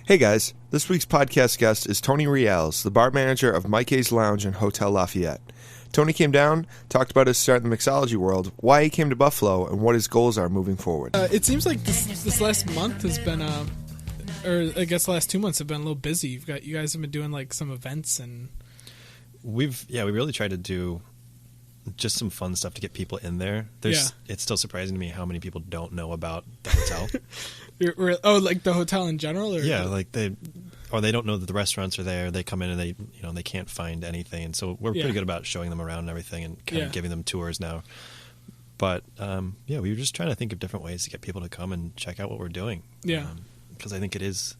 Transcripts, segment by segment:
Hey guys, this week's podcast guest is Tony Rials, the bar manager of Mike A's Lounge and Hotel Lafayette. Tony came down, talked about his start in the mixology world, why he came to Buffalo, and what his goals are moving forward. It seems like this last month has been, or I guess the last 2 months have been a little busy. You guys have been doing like some events and we really tried to do just some fun stuff to get people in there. It's still surprising to me how many people don't know about the hotel. Like the hotel in general? Or they don't know that the restaurants are there. They come in and they can't find anything. And so we're pretty good about showing them around and everything and kind of giving them tours now. But we were just trying to think of different ways to get people to come and check out what we're doing. Yeah. Because I think it is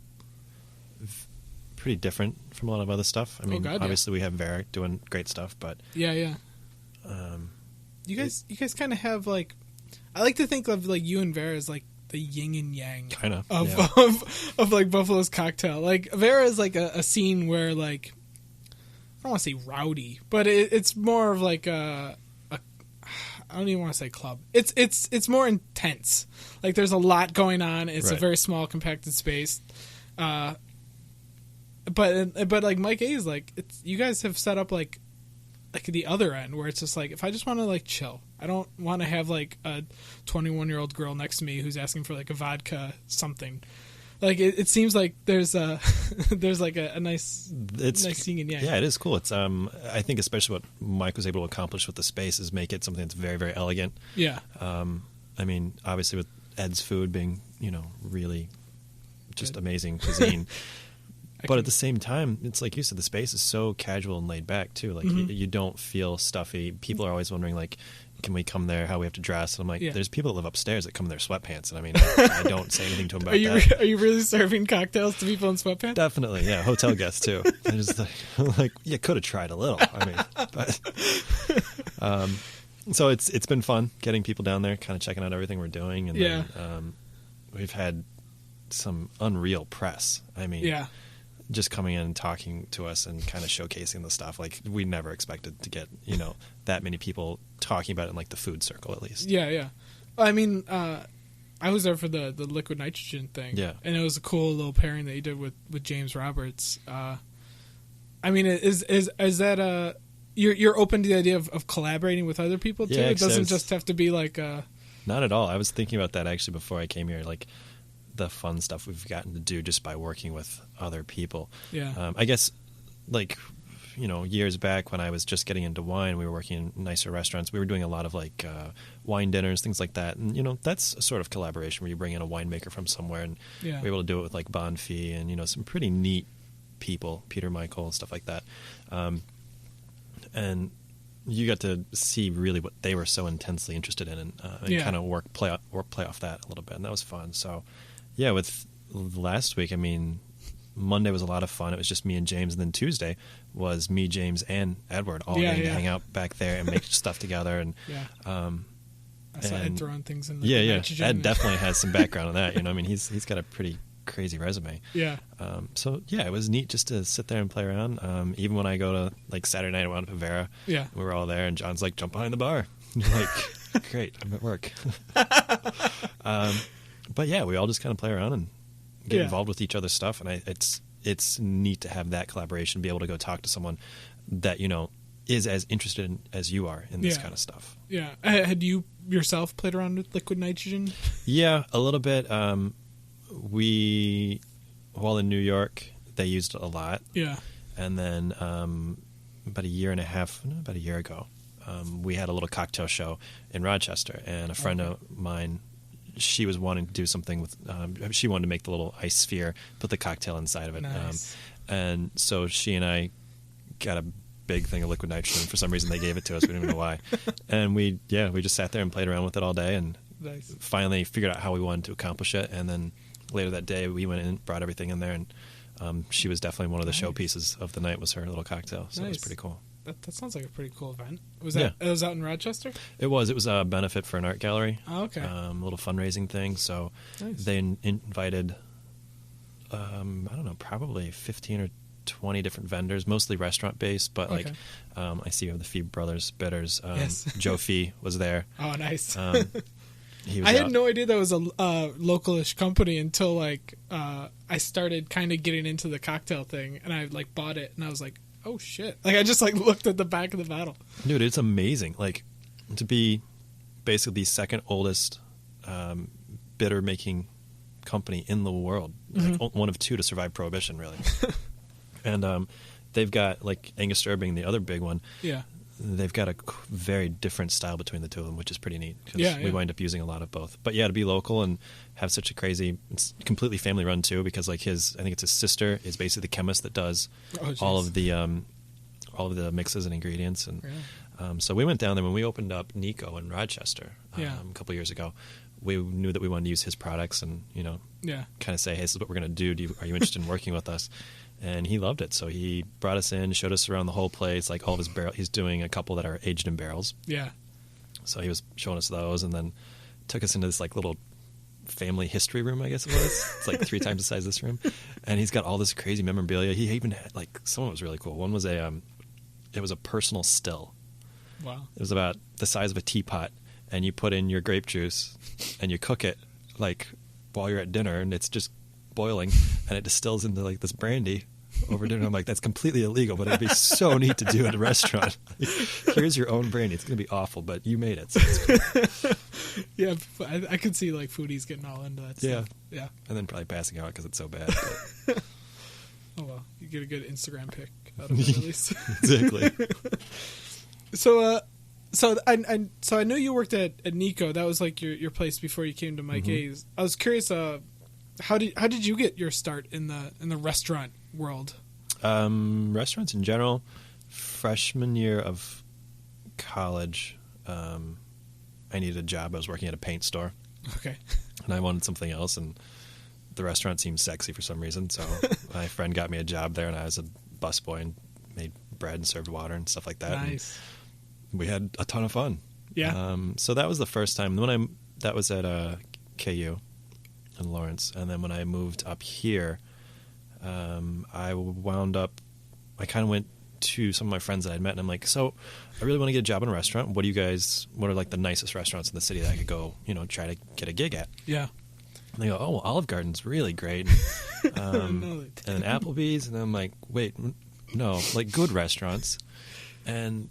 pretty different from a lot of other stuff. I mean, obviously we have Vera doing great stuff, but you guys kind of have like, I like to think of like you and Vera as like the yin and yang of like Buffalo's cocktail. Like Vera is like a scene where like, I don't want to say rowdy, but it's more of like I don't even want to say club. It's more intense. Like there's a lot going on. It's a very small compacted space. But like Mike A is like, you guys have set up like the other end where it's just like, if I just want to like chill, I don't want to have like a 21-year-old girl next to me who's asking for like a vodka something. Like it seems like there's like a nice yin and yang. Yeah, it is cool. It's I think especially what Mike was able to accomplish with the space is make it something that's very, very elegant. Yeah. I mean, obviously with Ed's food being, really just amazing cuisine. But at the same time, it's like you said, the space is so casual and laid back too. Like you don't feel stuffy. People are always wondering like, can we come there? How we have to dress? And I'm like, there's people that live upstairs that come in their sweatpants, and I mean, I don't say anything to them about that. Are you really serving cocktails to people in sweatpants? Definitely, yeah. Hotel guests too. I just like you could have tried a little. I mean, but so it's been fun getting people down there, kind of checking out everything we're doing, and then, we've had some unreal press. I mean, just coming in and talking to us and kind of showcasing the stuff. Like we never expected to get, that many people talking about it in like the food circle at least. Yeah. I mean, I was there for the liquid nitrogen thing. Yeah. And it was a cool little pairing that you did with James Roberts. I mean, is that you're open to the idea of collaborating with other people too? Yeah, it doesn't just have to be like Not at all. I was thinking about that actually before I came here. Like, the fun stuff we've gotten to do just by working with other people. Yeah. I guess, like, years back when I was just getting into wine, we were working in nicer restaurants. We were doing a lot of, like, wine dinners, things like that. And, that's a sort of collaboration where you bring in a winemaker from somewhere. And we're able to do it with, like, Bonfi and, some pretty neat people, Peter Michael, stuff like that. And you got to see really what they were so intensely interested in and kind of play off that a little bit. And that was fun. So, yeah, with last week, I mean, Monday was a lot of fun. It was just me and James. And then Tuesday was me, James, and Edward all getting to hang out back there and make stuff together. And I saw Ed throwing things in the nitrogen. Ed definitely has some background on that. I mean, he's got a pretty crazy resume. Yeah. So, yeah, it was neat just to sit there and play around. Even when I go to, like, Saturday night, I went up to Vera. Yeah. We were all there, and John's like, jump behind the bar. And you're like, great, I'm at work. But yeah, we all just kind of play around and get involved with each other's stuff, and it's neat to have that collaboration, be able to go talk to someone that is as interested as you are in this kind of stuff. Yeah, had you yourself played around with liquid nitrogen? Yeah, a little bit. While in New York, they used it a lot. Yeah, and then about a year ago, we had a little cocktail show in Rochester, and a friend of mine, she was wanting to do something with, she wanted to make the little ice sphere, put the cocktail inside of it. Nice. And so she and I got a big thing of liquid nitrogen. For some reason, they gave it to us. We didn't even know why. And we just sat there and played around with it all day and finally figured out how we wanted to accomplish it. And then later that day, we went in and brought everything in there. And she was definitely one of the showpieces of the night was her little cocktail. So it was pretty cool. That sounds like a pretty cool event. It was out in Rochester? It was. It was a benefit for an art gallery. Oh, okay. A little fundraising thing. So they invited, I don't know, probably 15 or 20 different vendors, mostly restaurant-based. But, I see we have the Fee Brothers Bitters. Joe Fee was there. Oh, nice. I had no idea that was a localish company until like I started kind of getting into the cocktail thing, and I like bought it, and I was like, oh shit! Like I just like looked at the back of the bottle. Dude, it's amazing. Like to be basically the second oldest bitter making company in the world, like one of two to survive Prohibition, really. And they've got like Angostura being the other big one. Yeah. They've got a very different style between the two of them, which is pretty neat because we wind up using a lot of both. But yeah, to be local and have such a crazy, it's completely family run too, because like I think it's his sister is basically the chemist that does all of the mixes and ingredients. And so we went down there when we opened up Nico in Rochester a couple years ago. We knew that we wanted to use his products and, kind of say, hey, this is what we're going to do. Are you interested in working with us? And he loved it. So he brought us in, showed us around the whole place, like all of his barrels. He's doing a couple that are aged in barrels. Yeah. So he was showing us those and then took us into this like little family history room, I guess it was. It's like 3 times the size of this room. And he's got all this crazy memorabilia. He even had like, some of it was really cool. One was it was a personal still. Wow. It was about the size of a teapot, and you put in your grape juice and you cook it like while you're at dinner, and it's just boiling, and it distills into like this brandy over dinner. I'm like, that's completely illegal, but it'd be so neat to do at a restaurant. Here's your own brandy. It's gonna be awful, but you made it. So it's cool. Yeah, I could see like foodies getting all into that stuff. Yeah, and then probably passing out because it's so bad. But... Oh well, you get a good Instagram pic out of it at least. Exactly. So I know you worked at Nico. That was like your place before you came to Mike A's. I was curious, how did you get your start in the restaurant world? Restaurants in general. Freshman year of college, I needed a job. I was working at a paint store. Okay. And I wanted something else, and the restaurant seemed sexy for some reason. So my friend got me a job there, and I was a busboy and made bread and served water and stuff like that. Nice. And we had a ton of fun. Yeah. So that was the first time. That was at KU in Lawrence, and then when I moved up here, I kind of went to some of my friends that I'd met, and I'm like, so I really want to get a job in a restaurant. What are like the nicest restaurants in the city that I could go, try to get a gig at? Yeah. And they go, oh, well, Olive Garden's really great. And then Applebee's, and I'm like, wait, no, like good restaurants. And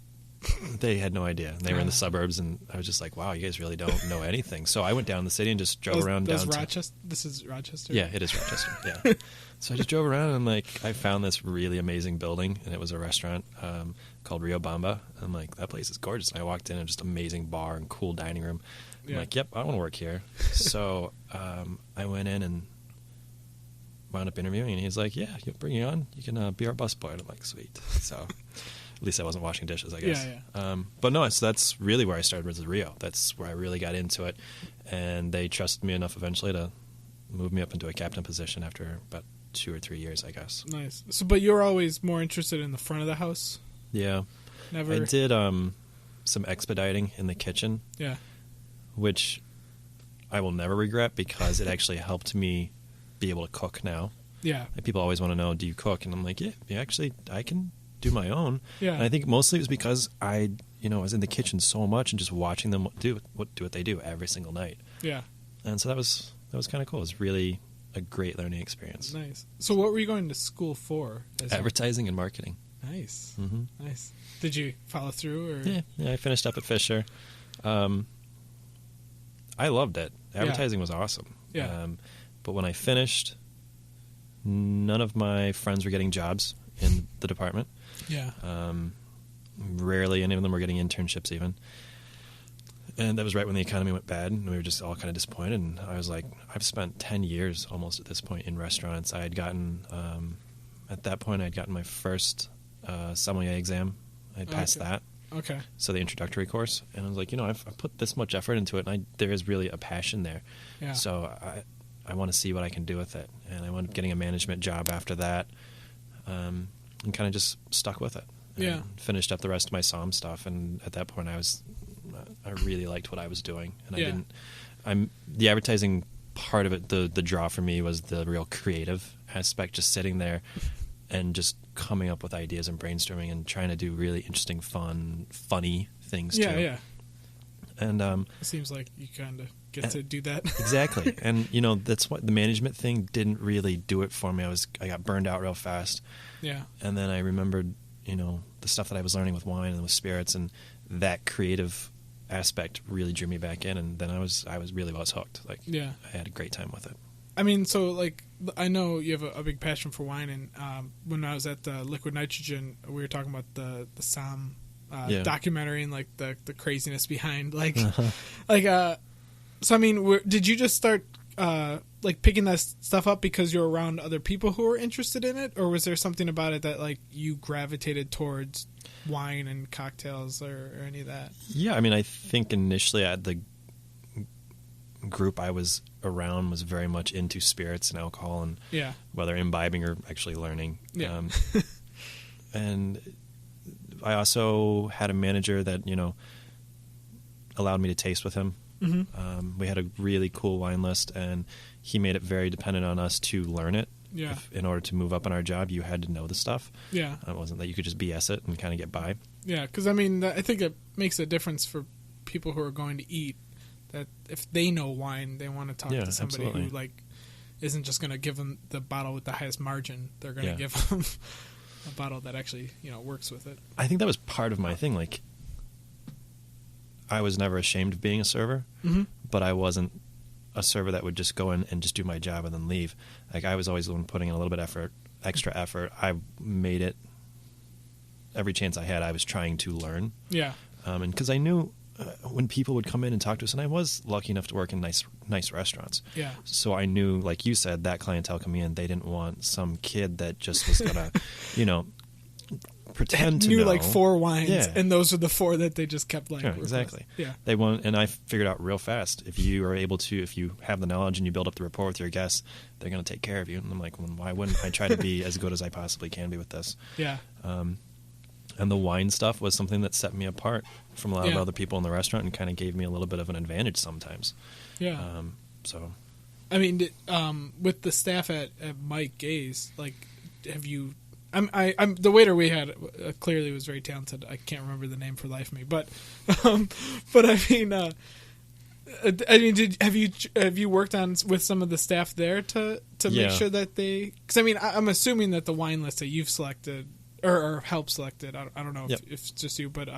they had no idea. They were in the suburbs, and I was just like, wow, you guys really don't know anything. So I went down the city and just drove around downtown. Rochester? This is Rochester? Yeah, it is Rochester, yeah. So I just drove around, and I'm like, I found this really amazing building, and it was a restaurant called Rio Bamba. I'm like, that place is gorgeous. And I walked in, and just amazing bar and cool dining room. I'm like, yep, I want to work here. So I went in and wound up interviewing, and he's like, yeah, you'll bring you on. You can be our busboy. And I'm like, sweet. So at least I wasn't washing dishes, I guess. Yeah. But no, that's really where I started was Rio. That's where I really got into it. And they trusted me enough eventually to move me up into a captain position after about 2 or 3 years, I guess. Nice. So, but you were always more interested in the front of the house? Yeah. Never. I did some expediting in the kitchen. Yeah. Which I will never regret because it actually helped me be able to cook now. Yeah. Like people always want to know, do you cook? And I'm like, yeah, actually, I can do my own. Yeah. And I think mostly it was because I was in the kitchen so much and just watching them do what they do every single night. Yeah. And so that was kind of cool. It was really a great learning experience. Nice. So what were you going to school for? Advertising and marketing. Nice. Mm-hmm. Nice. Did you follow through? Or? Yeah, I finished up at Fisher. I loved it. Advertising was awesome. Yeah. But when I finished, none of my friends were getting jobs in the department. Yeah. Rarely any of them were getting internships even. And that was right when the economy went bad, and we were just all kind of disappointed. And I was like, I've spent 10 years almost at this point in restaurants. I had gotten, at that point, I'd gotten my first sommelier exam. I passed that. Okay. So the introductory course. And I was like, I've put this much effort into it, and there is really a passion there. Yeah. So I want to see what I can do with it. And I wound up getting a management job after that, and kind of just stuck with it. Yeah. Finished up the rest of my somm stuff, and at that point I really liked what I was doing, and the advertising part of it, the draw for me was the real creative aspect, just sitting there and just coming up with ideas and brainstorming and trying to do really interesting, funny things too. Yeah. And it seems like you kind of get to do that. Exactly. And that's what the management thing didn't really do it for me. I got burned out real fast. Yeah. And then I remembered, the stuff that I was learning with wine and with spirits, and that creative aspect really drew me back in, and then I was hooked. Like, yeah, I had a great time with it. I mean, so like, I know you have a big passion for wine, and when I was at Liquid Nitrogen, we were talking about the Somm documentary and like the craziness behind like so I mean, did you just start like picking that stuff up because you're around other people who were interested in it, or was there something about it that like you gravitated towards wine and cocktails or any of that? Yeah, I mean, I think initially the group I was around was very much into spirits and alcohol, and whether imbibing or actually learning. Yeah. And I also had a manager that allowed me to taste with him. Mm-hmm. We had a really cool wine list, and he made it very dependent on us to learn it. Yeah. In order to move up in our job, you had to know the stuff. Yeah. It wasn't that you could just BS it and kind of get by. Yeah, because I mean, I think it makes a difference for people who are going to eat, that if they know wine, they want to talk to somebody who like isn't just going to give them the bottle with the highest margin. They're going to give them a bottle that actually works with it. I think that was part of my thing. Like, I was never ashamed of being a server, but I wasn't a server that would just go in and just do my job and then leave. Like, I was always the one putting in a little bit extra effort. I made it every chance I had. I was trying to learn. Yeah. And because I knew when people would come in and talk to us, and I was lucky enough to work in nice restaurants. Yeah. So I knew, like you said, that clientele coming in, they didn't want some kid that just was gonna, pretend to know. Like 4 wines, and those are the 4 that they just kept like. Yeah, exactly. Yeah. They want, and I figured out real fast, if you have the knowledge and you build up the rapport with your guests, they're going to take care of you. And I'm like, well, why wouldn't I try to be as good as I possibly can be with this? Yeah. And the wine stuff was something that set me apart from a lot of other people in the restaurant and kind of gave me a little bit of an advantage sometimes. Yeah. So, I mean, with the staff at Mike Gay's, like, have you? I'm the waiter we had clearly was very talented. I can't remember the name for the life of me, but I mean, have you worked on with some of the staff there to make sure that they? Because I mean, I'm assuming that the wine list that you've selected or helped selected. I don't know if it's just you, but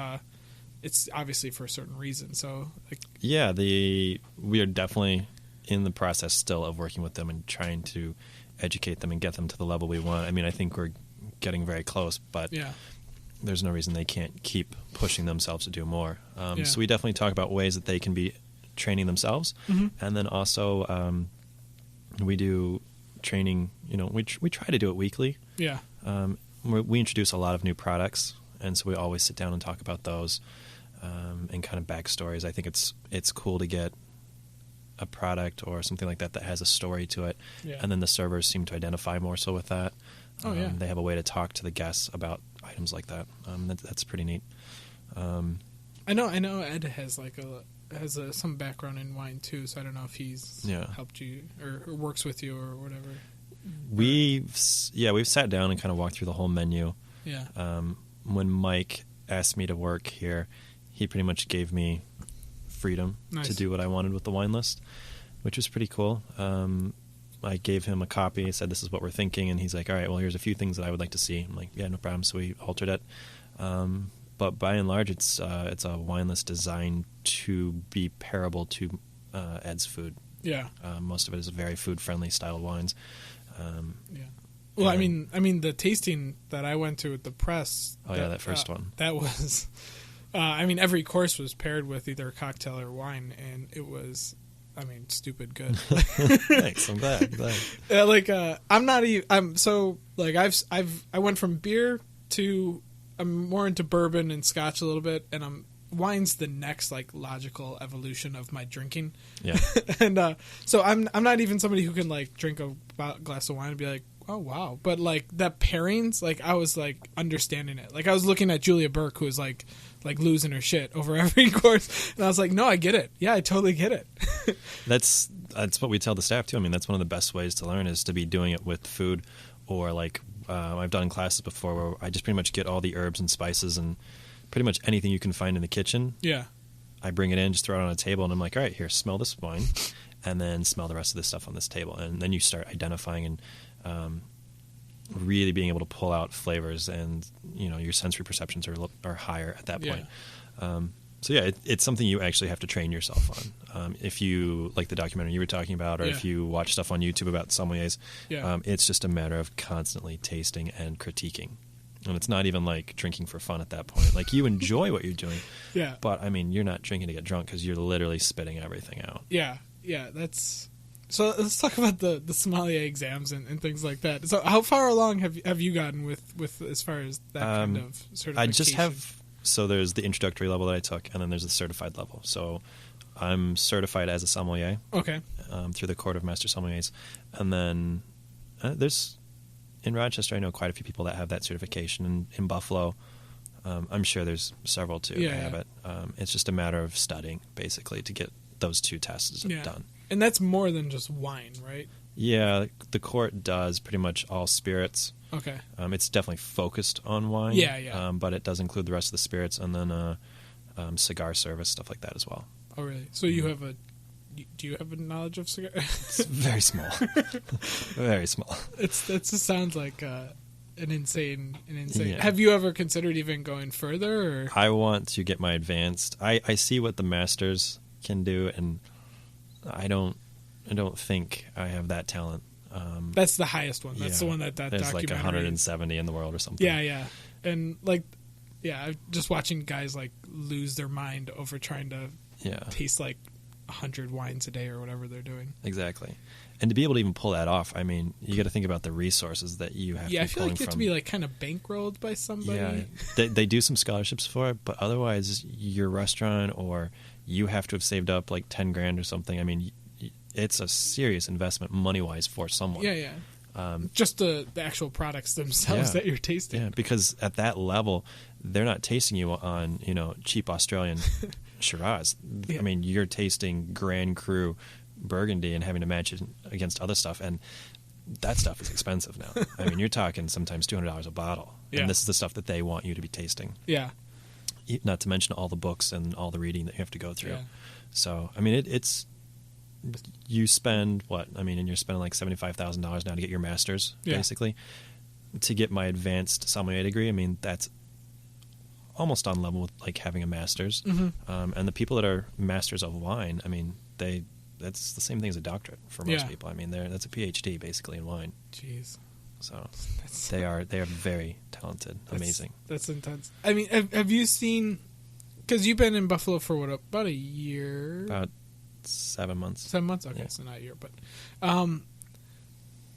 it's obviously for a certain reason. So like, we are definitely in the process still of working with them and trying to educate them and get them to the level we want. I mean, I think we're getting very close, but there's no reason they can't keep pushing themselves to do more. So we definitely talk about ways that they can be training themselves, and then also we do training. We try to do it weekly. Yeah. We introduce a lot of new products, and so we always sit down and talk about those and kind of backstories. I think it's cool to get a product or something like that has a story to it, and then the servers seem to identify more so with that. They have a way to talk to the guests about items like that. That's pretty neat. I know Ed has some background in wine too, so I don't know if he's helped you or works with you or whatever. We've sat down and kind of walked through the whole menu. Yeah. When Mike asked me to work here, he pretty much gave me freedom to do what I wanted with the wine list, which was pretty cool. I gave him a copy, said this is what we're thinking, and he's like, all right, well, here's a few things that I would like to see. I'm like, yeah, no problem. So we altered it. But by and large, it's a wine list designed to be parable to Ed's food. Yeah. Most of it is very food-friendly style wines. Yeah. Well, I mean, the tasting that I went to at the press. Oh, that first one. That was, every course was paired with either a cocktail or wine, and it was, stupid good. Thanks. I'm glad. I went from beer to, I'm more into bourbon and scotch a little bit, and wine's the next logical evolution of my drinking. Yeah. And so I'm not even somebody who can drink a glass of wine and be like, oh wow. But that pairings, I was understanding it. I was looking at Julia Burke, who was like losing her shit over every course, and I was like, no, I get it. Yeah, I totally get it. That's what we tell the staff too. That's one of the best ways to learn is to be doing it with food, or I've done classes before where I just pretty much get all the herbs and spices and pretty much anything you can find in the kitchen. Yeah. I bring it in, just throw it on a table, and I'm like, all right, here, smell this wine, and then smell the rest of this stuff on this table. And then you start identifying and really being able to pull out flavors, and your sensory perceptions are higher at that point. So yeah, it's something you actually have to train yourself on. If you like the documentary you were talking about, or if you watch stuff on YouTube about sommeliers, it's just a matter of constantly tasting and critiquing. And it's not even like drinking for fun at that point. Like, you enjoy what you're doing, but I mean, you're not drinking to get drunk, because you're literally spitting everything out. Yeah, that's. So let's talk about the sommelier exams and things like that. So how far along have you gotten with as far as that kind of certification? I just have. So there's the introductory level that I took, and then there's the certified level. So I'm certified as a sommelier. Okay. Through the Court of Master Sommeliers, and then there's in Rochester, I know quite a few people that have that certification. And in Buffalo, I'm sure there's several too that have it. It's just a matter of studying, basically, to get those 2 tests done. And that's more than just wine, right? Yeah, the court does pretty much all spirits. Okay. It's definitely focused on wine. Yeah. But it does include the rest of the spirits, and then cigar service, stuff like that as well. Oh, really? So you have do you have a knowledge of cigar? It's very small. Very small. It just sounds like an insane. Yeah. Have you ever considered even going further? Or? I want to get my advanced. I see what the masters can do, and I don't think I have that talent. That's the highest one. That's the one that there's documentary. There's like 170 in the world or something. Yeah. And just watching guys like lose their mind over trying to taste like 100 wines a day or whatever they're doing. Exactly. And to be able to even pull that off, I mean, you got to think about the resources that you have to be I feel like you have from. to be like kind of bankrolled by somebody. Yeah, they do some scholarships for it, but otherwise your restaurant, or you have to have saved up like 10 grand or something. I mean, it's a serious investment money-wise for someone. Yeah. Just the actual products themselves that you're tasting. Yeah, because at that level, they're not tasting you on, cheap Australian Shiraz. I mean, you're tasting Grand Cru Burgundy and having to match it against other stuff, and that stuff is expensive now. I mean, you're talking sometimes $200 a bottle, and this is the stuff that they want you to be tasting. Yeah. Not to mention all the books and all the reading that you have to go through. Yeah. So, I mean, it's you spend what? I mean, and you're spending like $75,000 now to get your master's, basically. To get my advanced sommelier degree, I mean, that's almost on level with like having a master's. Mm-hmm. And the people that are masters of wine, I mean, that's the same thing as a doctorate for most people. I mean, that's a PhD basically in wine. Jeez. So they are very talented, amazing. That's intense. I mean, have you seen? Because you've been in Buffalo for about a year. About 7 months. 7 months. Okay, so not a year, but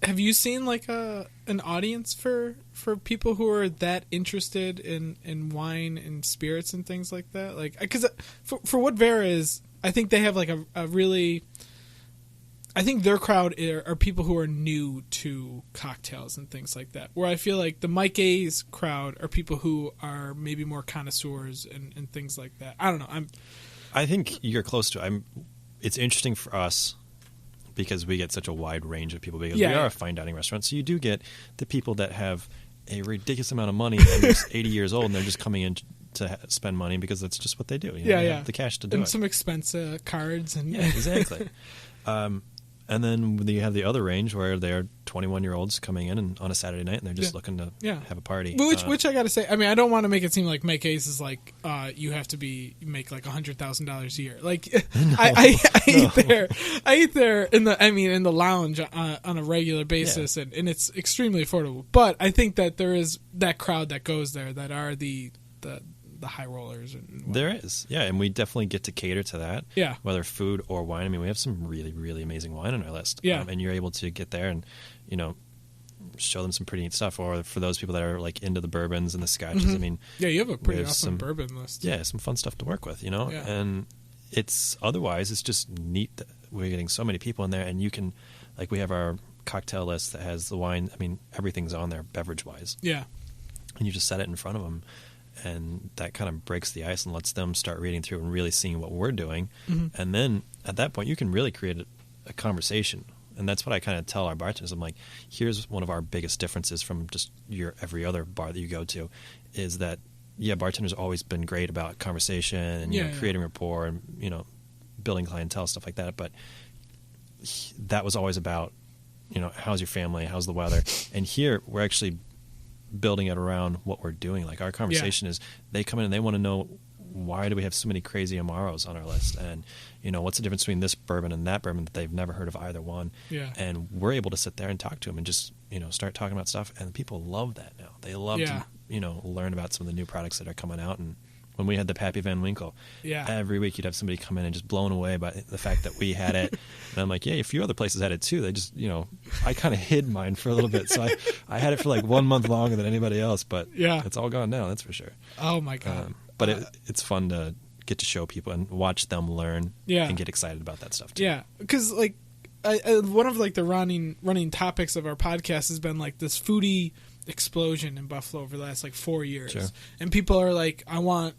have you seen like an audience for people who are that interested in wine and spirits and things like that? Like, because for what Vera is, I think they have like a really. I think their crowd are people who are new to cocktails and things like that. Where I feel like the Mike A's crowd are people who are maybe more connoisseurs and things like that. I don't know. I think you're close to. It's interesting for us because we get such a wide range of people. Because we are a fine dining restaurant, so you do get the people that have a ridiculous amount of money and they're 80 years old and they're just coming in to spend money because that's just what they do. They have the cash to do it. And some expensive cards and exactly. And then you have the other range where they're 21-year-olds coming in and on a Saturday night and they're just looking to have a party. Which I got to say, I mean, I don't want to make it seem like Mike A's is like you have to make like $100,000 a year. Like I eat there in the lounge on a regular basis, and it's extremely affordable. But I think that there is that crowd that goes there that are the high rollers. There is, and we definitely get to cater to that. Yeah, whether food or wine. I mean, we have some really, really amazing wine on our list. Yeah, and you're able to get there and show them some pretty neat stuff. Or for those people that are like into the bourbons and the scotches, I mean, you have a pretty awesome bourbon list. Yeah, some fun stuff to work with. And it's just neat that we're getting so many people in there, and you can we have our cocktail list that has the wine. I mean, everything's on there beverage wise. Yeah, and you just set it in front of them. And that kind of breaks the ice and lets them start reading through and really seeing what we're doing. Mm-hmm. And then at that point, you can really create a conversation. And that's what I kind of tell our bartenders. I'm like, here's one of our biggest differences from just your every other bar that you go to, is that bartenders always been great about conversation and you know, creating rapport and, you know, building clientele, stuff like that. But that was always about, you know, how's your family? How's the weather? And here we're actually building it around what we're doing. Like our conversation is they come in and they want to know, why do we have so many crazy Amaros on our list? And, you know, what's the difference between this bourbon and that bourbon that they've never heard of either one? Yeah. And we're able to sit there and talk to them and just, you know, start talking about stuff. And people love that now. They love to, you know, learn about some of the new products that are coming out. And when we had the Pappy Van Winkle, every week you'd have somebody come in and just blown away by the fact that we had it. And I'm like, yeah, a few other places had it too. They just, you know, I kind of hid mine for a little bit. So I had it for like 1 month longer than anybody else, but it's all gone now. That's for sure. Oh my God. But it's fun to get to show people and watch them learn and get excited about that stuff too. Yeah, because like one of like the running topics of our podcast has been like this foodie explosion in Buffalo over the last like 4 years. Sure. And people are like, I want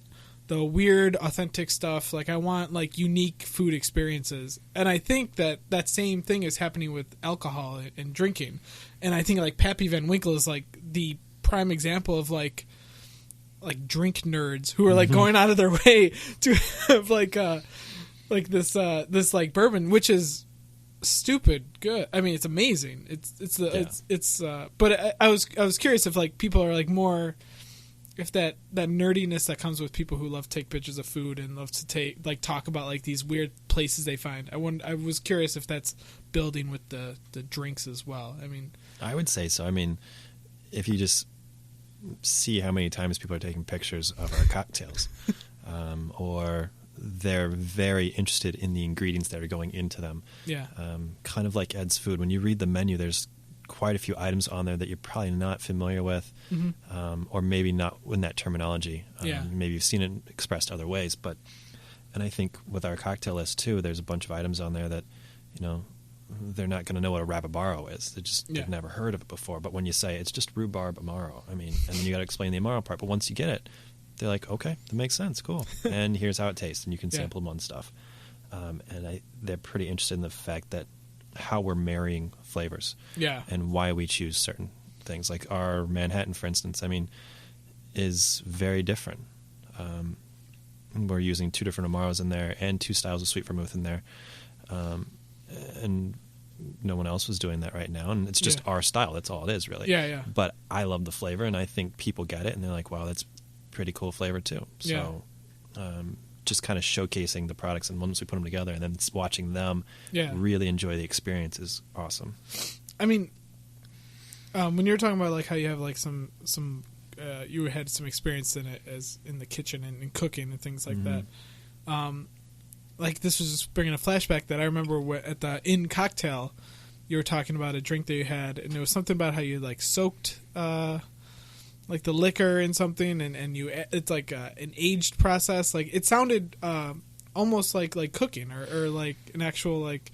the weird, authentic stuff. Like I want like unique food experiences. And I think that same thing is happening with alcohol and drinking. And I think like Pappy Van Winkle is like the prime example of like drink nerds who are like going out of their way to have like this like bourbon, which is stupid good. I mean, it's amazing. But I was curious if like people are like more, if that nerdiness that comes with people who love to take pictures of food and love to talk about like these weird places they find. I was curious if that's building with the drinks as well. I mean, I would say so. I mean, if you just see how many times people are taking pictures of our cocktails, or they're very interested in the ingredients that are going into them. Yeah. Kind of like Ed's Food. When you read the menu, there's quite a few items on there that you're probably not familiar with, or maybe not in that terminology. Maybe you've seen it expressed other ways. And I think with our cocktail list too, there's a bunch of items on there that, you know, they're not going to know what a rababaro is. They've never heard of it before. But when you say it's just rhubarb Amaro, I mean, and then you got to explain the Amaro part. But once you get it, they're like, okay, that makes sense, cool. And here's how it tastes, and you can sample them on stuff. They're pretty interested in the fact that how we're marrying flavors, and why we choose certain things. Like our Manhattan, for instance, I mean, is very different. We're using 2 different Amaros in there and 2 styles of sweet vermouth in there. And no one else was doing that right now, and it's just our style. That's all it is, really. Yeah. But I love the flavor, and I think people get it, and they're like, "Wow, that's pretty cool flavor too." So, just kind of showcasing the products, and once we put them together, and then watching them really enjoy the experience is awesome. I mean, when you were talking about like how you have like some you had some experience in it as in the kitchen and in cooking and things like that. Like this was just bringing a flashback that I remember at the Inn Cocktail, you were talking about a drink that you had, and it was something about how you like soaked like the liquor in something, and it's like an aged process. Like it sounded almost like cooking or like an actual like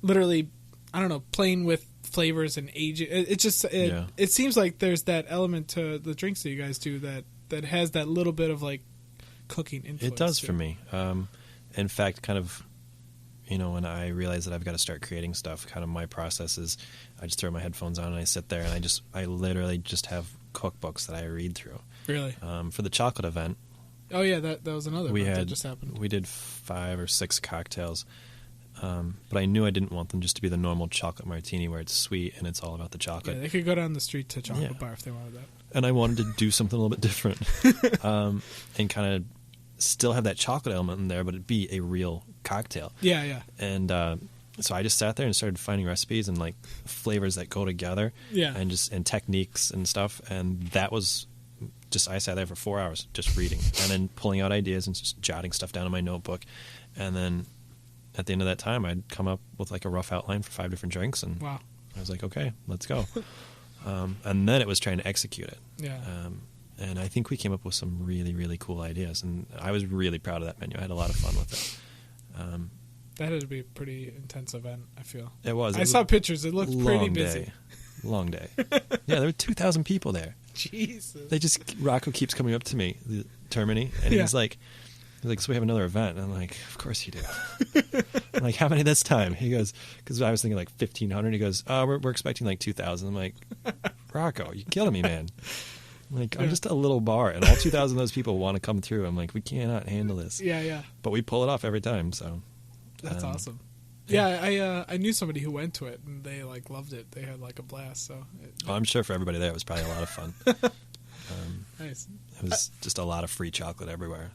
literally, I don't know, playing with flavors and aging. It seems like there's that element to the drinks that you guys do that has that little bit of like cooking influence. It does for me. In fact, kind of, you know, when I realize that I've got to start creating stuff, kind of my process is I just throw my headphones on and I sit there and I literally just have cookbooks that I read through. Really? For the chocolate event. Oh yeah, that was another event that just happened. We did 5 or 6 cocktails, but I knew I didn't want them just to be the normal chocolate martini where it's sweet and it's all about the chocolate. Yeah, they could go down the street to a chocolate bar if they wanted that. And I wanted to do something a little bit different, and kind of still have that chocolate element in there, but it'd be a real cocktail. Yeah. And so I just sat there and started finding recipes and like flavors that go together, and techniques and stuff. And that was just, I sat there for 4 hours just reading and then pulling out ideas and just jotting stuff down in my notebook. And then at the end of that time, I'd come up with like a rough outline for 5 different drinks, and I was like, okay, let's go. And then it was trying to execute it. Yeah. And I think we came up with some really, really cool ideas, and I was really proud of that menu. I had a lot of fun with it. That had to be a pretty intense event, I feel. It was. I saw pictures. It looked pretty busy. Long day. Yeah, there were 2,000 people there. Jesus. Rocco keeps coming up to me, the Termini, and he's like, so we have another event. And I'm like, of course you do. I'm like, how many this time? He goes, because I was thinking like 1,500. He goes, we're expecting like 2,000. I'm like, Rocco, you're killing me, man. Like, I'm just a little bar, and all 2,000 of those people want to come through. I'm like, we cannot handle this. Yeah. But we pull it off every time, so. That's awesome. Yeah, I knew somebody who went to it, and they, like, loved it. They had, like, a blast, so. I'm sure for everybody there, it was probably a lot of fun. Nice. It was just a lot of free chocolate everywhere.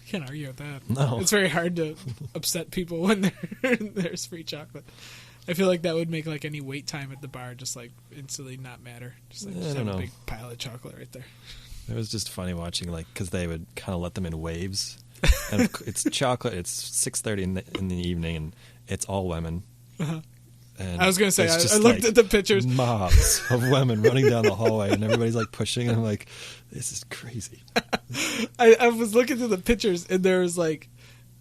Can't argue with that. No. It's very hard to upset people when there's free chocolate. I feel like that would make like any wait time at the bar just like instantly not matter. Just have a big pile of chocolate right there. It was just funny watching, like, because they would kind of let them in waves. And it's chocolate. It's 6:30 in the evening, and it's all women. Uh-huh. And I was gonna say I looked at the pictures. Mobs of women running down the hallway, and everybody's like pushing. And I'm like, this is crazy. I was looking through the pictures, and there was like.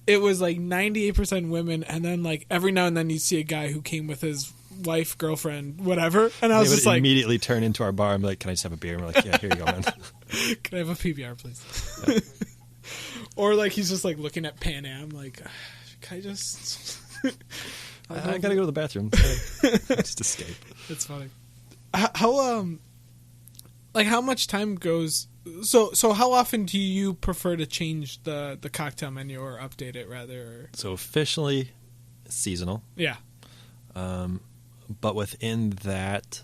It was like 98% women, and then like every now and then you see a guy who came with his wife, girlfriend, whatever. And I was just like, immediately turn into our bar and be like, "Can I just have a beer?" And we're like, "Yeah, here you go, man." Can I have a PBR, please? Yeah. Or like he's just like looking at Pan Am, like, can I just? I gotta go to the bathroom. Just escape. It's funny. How like how much time goes? So how often do you prefer to change the cocktail menu or update it rather? So officially seasonal. Yeah. But within that,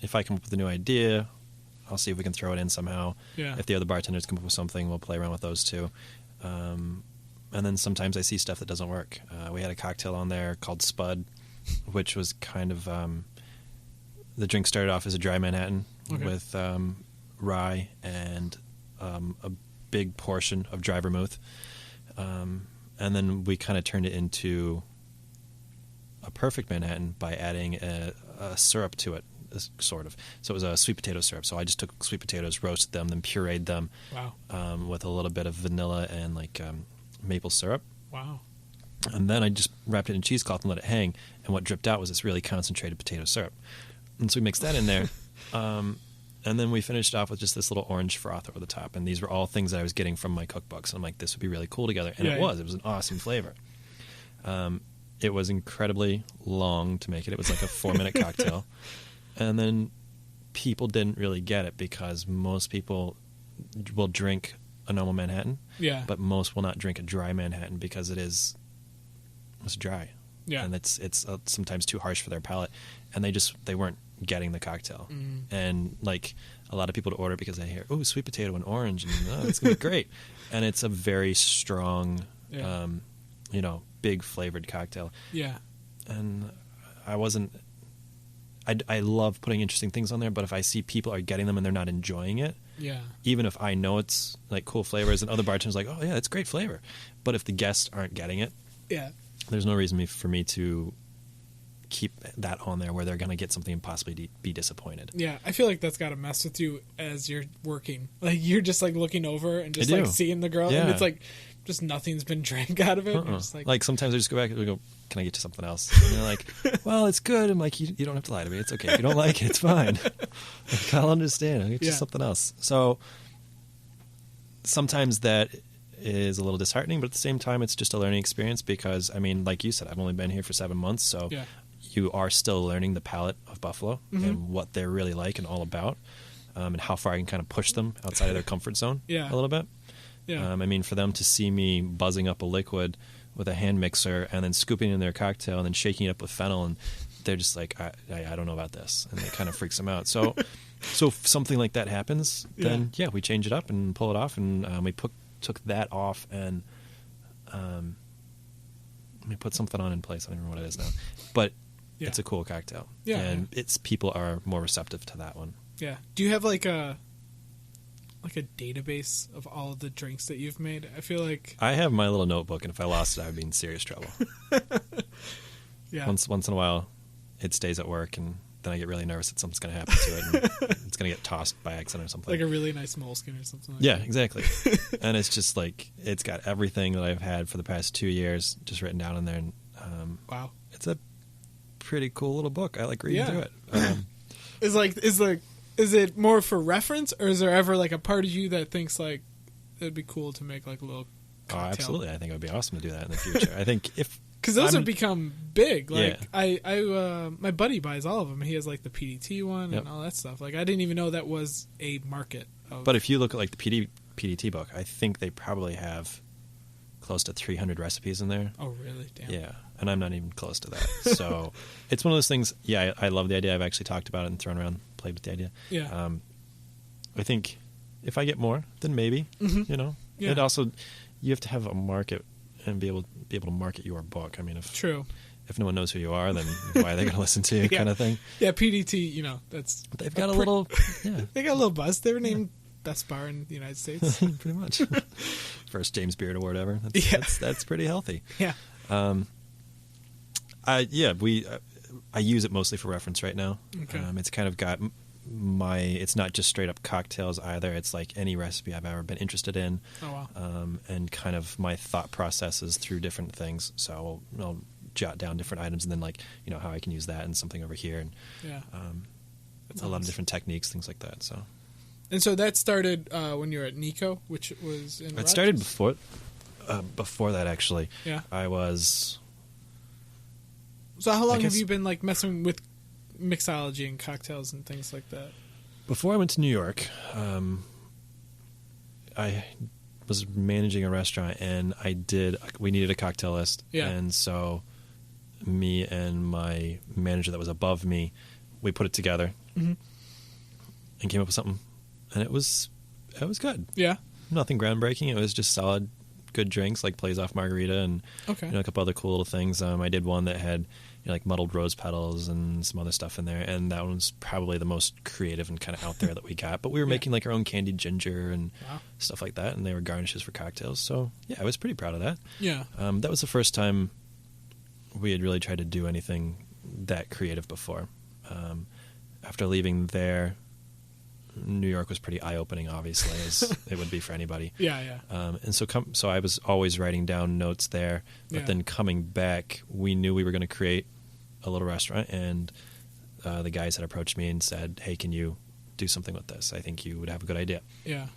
if I come up with a new idea, I'll see if we can throw it in somehow. Yeah. If the other bartenders come up with something, we'll play around with those too. And then sometimes I see stuff that doesn't work. We had a cocktail on there called Spud, which was kind of the drink started off as a dry Manhattan with rye and a big portion of dry vermouth, and then we kind of turned it into a perfect Manhattan by adding a syrup to it, sort of. So it was a sweet potato syrup. So I just took sweet potatoes, roasted them, then pureed them. Wow. With a little bit of vanilla and like maple syrup. Wow. And then I just wrapped it in cheesecloth and let it hang, and what dripped out was this really concentrated potato syrup. And so we mixed that in there. And then we finished off with just this little orange froth over the top. And these were all things that I was getting from my cookbooks. And I'm like, this would be really cool together. And it was an awesome flavor. It was incredibly long to make it. It was like a 4-minute cocktail. And then people didn't really get it because most people will drink a normal Manhattan. Yeah. But most will not drink a dry Manhattan because it's dry. Yeah. And it's sometimes too harsh for their palate. And they weren't getting the cocktail. And like a lot of people to order because they hear, oh, sweet potato and orange, and it's gonna be great. And it's a very strong big flavored cocktail. Yeah. And I love putting interesting things on there, but if I see people are getting them and they're not enjoying it, even if I know it's like cool flavors and other bartenders are like, oh yeah, it's great flavor, but if the guests aren't getting it, there's no reason for me to keep that on there where they're going to get something and possibly be disappointed. Yeah, I feel like that's got to mess with you as you're working. Like you're just like looking over and just like seeing the girl, and it's like just nothing's been drank out of it. Just like sometimes I just go back and go, can I get you something else? And they're like, well, it's good. I'm like, you don't have to lie to me. It's okay. If you don't like it, it's fine. Like, I'll understand. I'll get you something else. So sometimes that is a little disheartening, but at the same time, it's just a learning experience because, I mean, like you said, I've only been here for 7 months, so you are still learning the palate of Buffalo and what they're really like and all about, and how far I can kind of push them outside of their comfort zone a little bit. Yeah. I mean, for them to see me buzzing up a liquid with a hand mixer and then scooping in their cocktail and then shaking it up with fennel, and they're just like, I don't know about this, and it kind of freaks them out. So if something like that happens, then we change it up and pull it off, and we took that off and we put something on in place. I don't remember what it is now, but it's a cool cocktail, and people are more receptive to that one. Yeah. Do you have like a database of all of the drinks that you've made? I feel like I have my little notebook, and if I lost it, I would be in serious trouble. Once in a while, it stays at work, and then I get really nervous that something's going to happen to it, and it's going to get tossed by accident or something. Like a really nice moleskin or something like that. Exactly. And it's just like, it's got everything that I've had for the past 2 years just written down in there. And wow. It's a pretty cool little book. I like reading through it. Is it more for reference, or is there ever like a part of you that thinks like it'd be cool to make like a little cocktail? Oh, absolutely. I think it would be awesome to do that in the future. I think Because those have become big. Like my buddy buys all of them. He has like the PDT one and all that stuff. Like I didn't even know that was a market. But if you look at like the PDT book, I think they probably have close to 300 recipes in there. Oh, really? Damn. Yeah, and I'm not even close to that. So it's one of those things. Yeah, I love the idea. I've actually talked about it and thrown around, played with the idea. Yeah. I think if I get more, then maybe. You know. Yeah. And also, you have to have a market and be able to market your book. I mean, if no one knows who you are, then why are they going to listen to you? Kind of thing. Yeah, PDT. You know, they've got a little. Yeah, they got a little buzz. They were named best bar in the United States. Pretty much. First James Beard Award ever. That's pretty healthy. Yeah. I use it mostly for reference right now. Okay. It's kind of got it's not just straight up cocktails either. It's like any recipe I've ever been interested in. Oh, wow. And kind of my thought processes through different things. So I'll jot down different items and then like, you know, how I can use that and something over here. And a lot of different techniques, things like that. So. And so that started when you were at Nico, which was in It started before that, actually. Yeah. I was... So how long have you been like messing with mixology and cocktails and things like that? Before I went to New York, I was managing a restaurant, and we needed a cocktail list. Yeah. And so me and my manager that was above me, we put it together and came up with something. And it was good. Yeah. Nothing groundbreaking. It was just solid, good drinks like Plays Off Margarita and a couple other cool little things. I did one that had like muddled rose petals and some other stuff in there, and that one's probably the most creative and kind of out there that we got. But we were making like our own candied ginger and stuff like that, and they were garnishes for cocktails. So yeah, I was pretty proud of that. Yeah. That was the first time we had really tried to do anything that creative before. After leaving there, New York was pretty eye-opening, obviously, as it would be for anybody. Yeah. And so I was always writing down notes there, but then coming back, we knew we were going to create a little restaurant, and the guys had approached me and said, "Hey, can you do something with this? I think you would have a good idea." Yeah.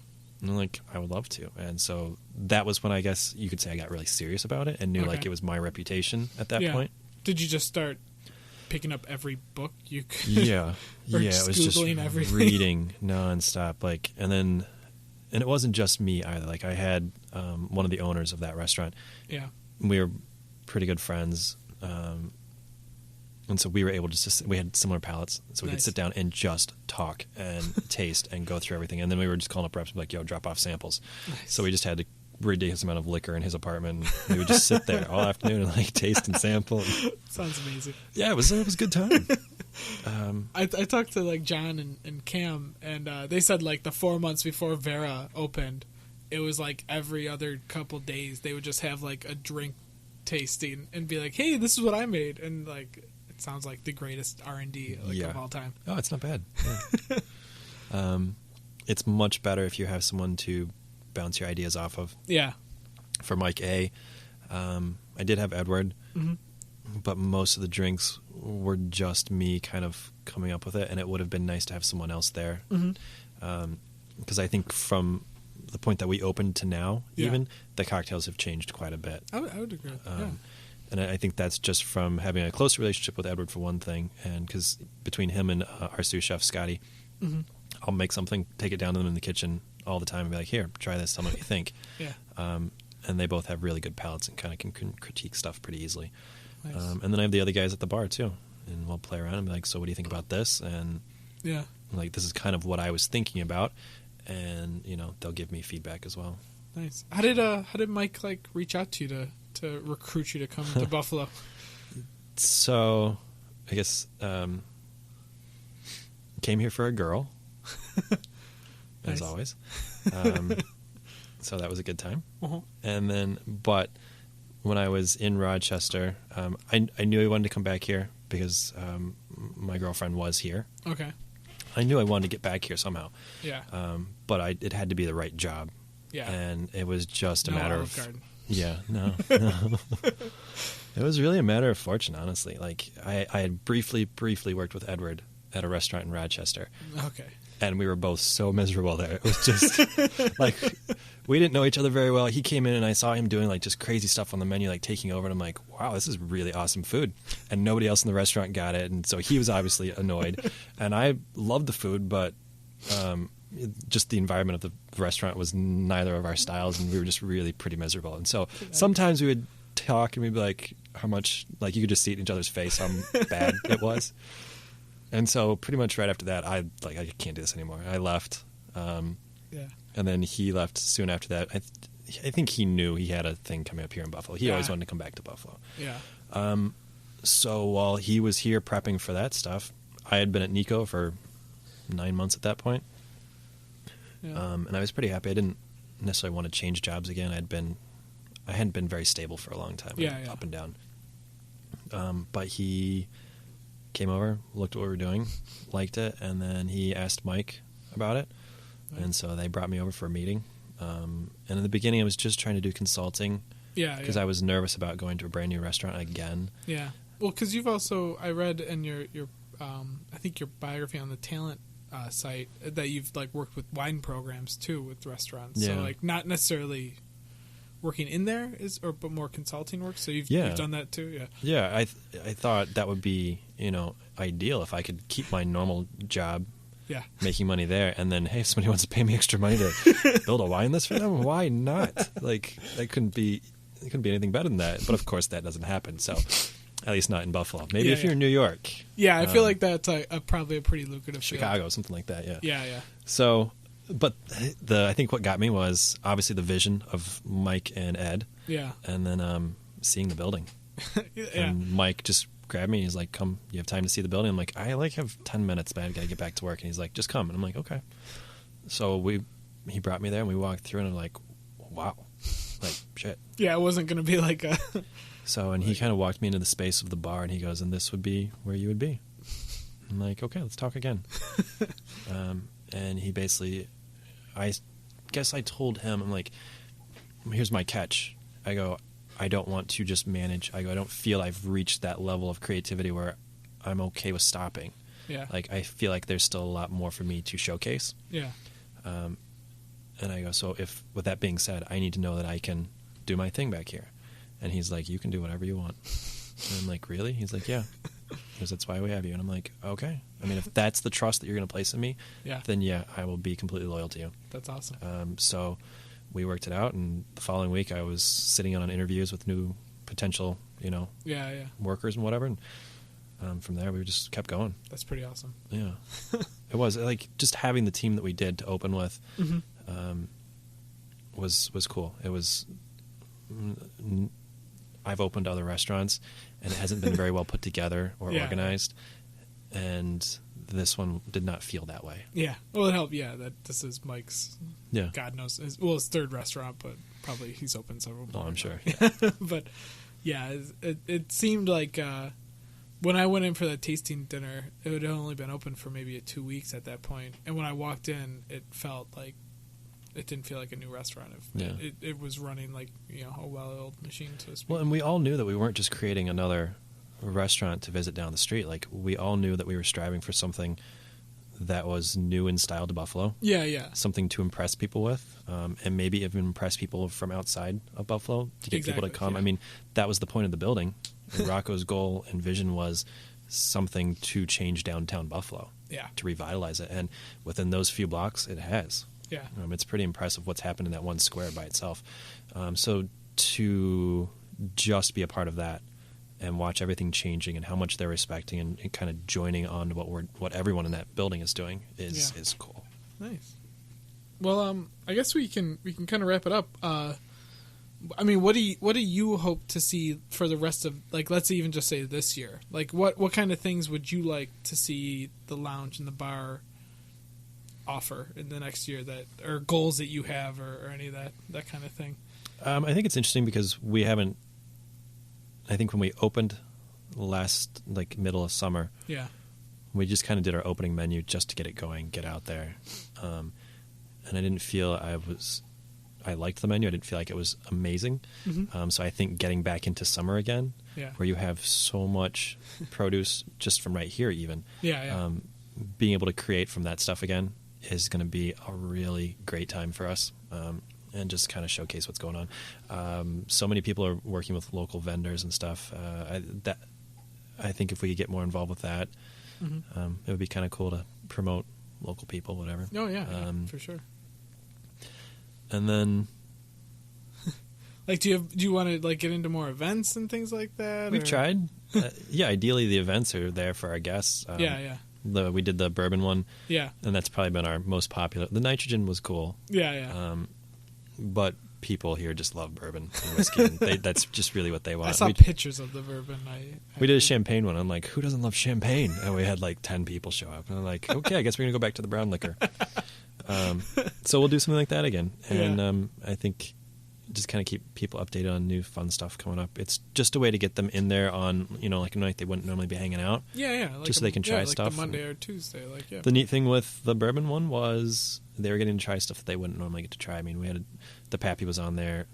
And I'm like, I would love to. And so that was when I guess you could say I got really serious about it and knew like it was my reputation at that point. Did you just start picking up every book you could? Yeah. Or it was just everything? reading nonstop. Like, and it wasn't just me either. Like, I had one of the owners of that restaurant. Yeah. We were pretty good friends. And so we were able to we had similar palates, so we could sit down and just talk and taste and go through everything. And then we were just calling up reps and be like, "Yo, drop off samples." Nice. So we just had a ridiculous amount of liquor in his apartment. And we would just sit there all afternoon and like taste and sample. Sounds amazing. Yeah, it was a good time. I talked to like John and Cam, and they said like the 4 months before Vera opened, it was like every other couple days they would just have like a drink tasting and be like, "Hey, this is what I made," and like. Sounds like the greatest R&D of all time. Oh, it's not bad. Yeah. It's much better if you have someone to bounce your ideas off of. Yeah. For Mike A, I did have Edward, but most of the drinks were just me kind of coming up with it, and it would have been nice to have someone else there. Because I think from the point that we opened to now, even, the cocktails have changed quite a bit. I would agree. And I think that's just from having a close relationship with Edward for one thing, and because between him and our sous chef Scotty, I'll make something, take it down to them in the kitchen all the time, and be like, "Here, try this. Tell me what you think." And they both have really good palates and kind of can critique stuff pretty easily. Nice. And then I have the other guys at the bar too, and we'll play around and be like, "So what do you think about this?" And like, this is kind of what I was thinking about, and they'll give me feedback as well. Nice. How did Mike like reach out to you to recruit you to come to Buffalo? So, I guess came here for a girl, as always. So that was a good time. And then, but when I was in Rochester, I knew I wanted to come back here because my girlfriend was here. Okay. I knew I wanted to get back here somehow. Yeah. But it had to be the right job. Yeah. And it was just a matter of... Garden. Yeah, no. It was really a matter of fortune, honestly. Like, I had briefly worked with Edward at a restaurant in Rochester. Okay. And we were both so miserable there. It was just like we didn't know each other very well. He came in and I saw him doing like just crazy stuff on the menu, like taking over. And I'm like, wow, this is really awesome food. And nobody else in the restaurant got it. And so he was obviously annoyed. And I loved the food, but just the environment of the restaurant was neither of our styles. And we were just really pretty miserable. And so sometimes we would talk and we'd be like, how much, like you could just see it in each other's face how bad it was. And so pretty much right after that, I can't do this anymore. I left. And then he left soon after that. I think he knew he had a thing coming up here in Buffalo. He always wanted to come back to Buffalo. Yeah. So while he was here prepping for that stuff, I had been at Nico for 9 months at that point. Yeah. And I was pretty happy. I didn't necessarily want to change jobs again. I hadn't been very stable for a long time. Up and down. But he came over, looked at what we were doing, liked it, and then he asked Mike about it. Right. And so they brought me over for a meeting. And in the beginning, I was just trying to do consulting. Because I was nervous about going to a brand new restaurant again. Yeah. Well, because you've also, I read in your I think your biography on the talent site that you've like worked with wine programs too with restaurants. Yeah. So like not necessarily working in there but more consulting work. So you've done that too. Yeah. Yeah. I thought that would be, ideal if I could keep my normal job. Yeah. Making money there, and then hey, if somebody wants to pay me extra money to build a wine list for them, why not? Like that couldn't be anything better than that. But of course, that doesn't happen. So at least not in Buffalo. Maybe if you're in New York. Yeah, I feel like that's probably a pretty lucrative Chicago, field. Something like that. Yeah. Yeah. So, but I think what got me was obviously the vision of Mike and Ed. Yeah. And then seeing the building. And Mike just grabbed me and he's like, come, you have time to see the building? I'm like, I have 10 minutes, man. I got to get back to work. And he's like, just come. And I'm like, okay. So he brought me there and we walked through and I'm like, wow. Like, shit. Yeah, it wasn't going to be like a... So, and he kind of walked me into the space of the bar and he goes, and this would be where you would be. I'm like, okay, let's talk again. And he basically, I guess I told him, I'm like, here's my catch. I go, I don't want to just manage. I go, I don't feel I've reached that level of creativity where I'm okay with stopping. Yeah. Like, I feel like there's still a lot more for me to showcase. Yeah. And I go, so with that being said, I need to know that I can do my thing back here. And he's like, you can do whatever you want. And I'm like, really? He's like, yeah. Because that's why we have you. And I'm like, okay. I mean, if that's the trust that you're going to place in me, then yeah, I will be completely loyal to you. That's awesome. So we worked it out, and the following week I was sitting on interviews with new potential, workers and whatever. And from there, we just kept going. That's pretty awesome. Yeah. It was like just having the team that we did to open with was cool. It was... I've opened other restaurants, and it hasn't been very well put together or organized, and this one did not feel that way. Yeah. Well, it helped, that this is Mike's, God knows, his third restaurant, but probably he's opened several more. Oh, I'm sure. Yeah. But, yeah, it seemed like when I went in for that tasting dinner, it had only been open for maybe 2 weeks at that point, and when I walked in, it felt like it didn't feel like a new restaurant. It was running like a well-oiled machine, so to speak. Well, and we all knew that we weren't just creating another restaurant to visit down the street. Like, we all knew that we were striving for something that was new in style to Buffalo. Yeah. Something to impress people with, and maybe even impress people from outside of Buffalo to get people to come. Yeah. I mean, that was the point of the building. And Rocco's goal and vision was something to change downtown Buffalo. Yeah. To revitalize it, and within those few blocks, it has. Yeah, it's pretty impressive what's happened in that one square by itself. So to just be a part of that and watch everything changing and how much they're respecting and kind of joining on to what everyone in that building is doing is cool. Nice. Well, I guess we can kind of wrap it up. I mean, what do you hope to see for the rest of, like, let's even just say this year? Like, what kind of things would you like to see the lounge and the bar offer in the next year, that or goals that you have, or any of that kind of thing? I think it's interesting because we haven't. I think when we opened last, like, middle of summer, we just kind of did our opening menu just to get it going, get out there, and I didn't feel I liked the menu. I didn't feel like it was amazing. Mm-hmm. So I think getting back into summer again, where you have so much produce just from right here, even, being able to create from that stuff again is going to be a really great time for us, and just kind of showcase what's going on. So many people are working with local vendors and stuff. I think if we could get more involved with that, it would be kind of cool to promote local people, whatever. Oh yeah, for sure. And then, like, do you want to like get into more events and things like that? We've tried. Yeah, ideally the events are there for our guests. We did the bourbon one. Yeah, and that's probably been our most popular. The nitrogen was cool. Yeah. But people here just love bourbon and whiskey. And that's just really what they want. I saw pictures of the bourbon. We did a champagne one. I'm like, who doesn't love champagne? And we had like 10 people show up. And I'm like, okay, I guess we're going to go back to the brown liquor. So we'll do something like that again. And I think just kind of keep people updated on new fun stuff coming up. It's just a way to get them in there on, like a night they wouldn't normally be hanging out. Yeah. Like just so they can try stuff. Like the Monday or Tuesday. The neat thing with the bourbon one was they were getting to try stuff that they wouldn't normally get to try. I mean, we had the Pappy was on there.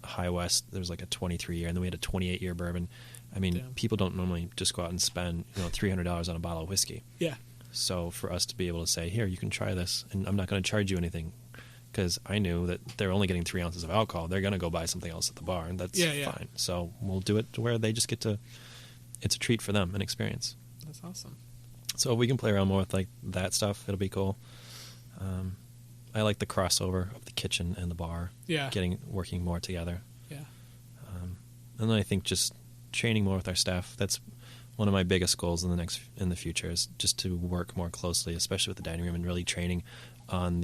High West, there was like a 23-year, and then we had a 28-year bourbon. I mean, people don't normally just go out and spend $300 on a bottle of whiskey. Yeah. So for us to be able to say, here, you can try this, and I'm not going to charge you anything, because I knew that they're only getting 3 ounces of alcohol. They're going to go buy something else at the bar, and that's fine. So we'll do it to where they just get to, it's a treat for them, an experience. That's awesome. So if we can play around more with like that stuff, it'll be cool. I like the crossover of the kitchen and the bar. Yeah. Working more together. Yeah. And then I think just training more with our staff. That's one of my biggest goals in the future, is just to work more closely, especially with the dining room, and really training on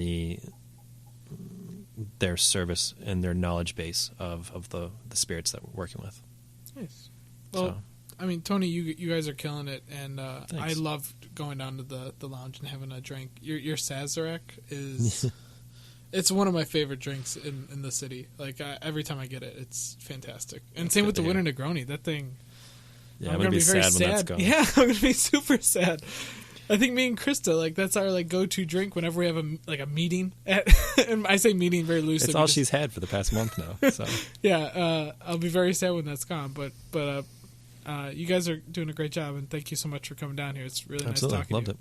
their service and their knowledge base of the spirits that we're working with. Nice. Well, I mean, Tony, you guys are killing it, and I love going down to the lounge and having a drink. Your Sazerac is it's one of my favorite drinks in the city. Like every time I get it, it's fantastic. And same with the Winter Negroni. That thing. Yeah, I'm gonna be very sad when that's gone. Yeah, I'm gonna be super sad. I think me and Krista, that's our go-to drink whenever we have a meeting. And I say meeting very loosely. It's all she's had for the past month now. So yeah, I'll be very sad when that's gone. But you guys are doing a great job, and thank you so much for coming down here. It's really nice talking to you. Loved it.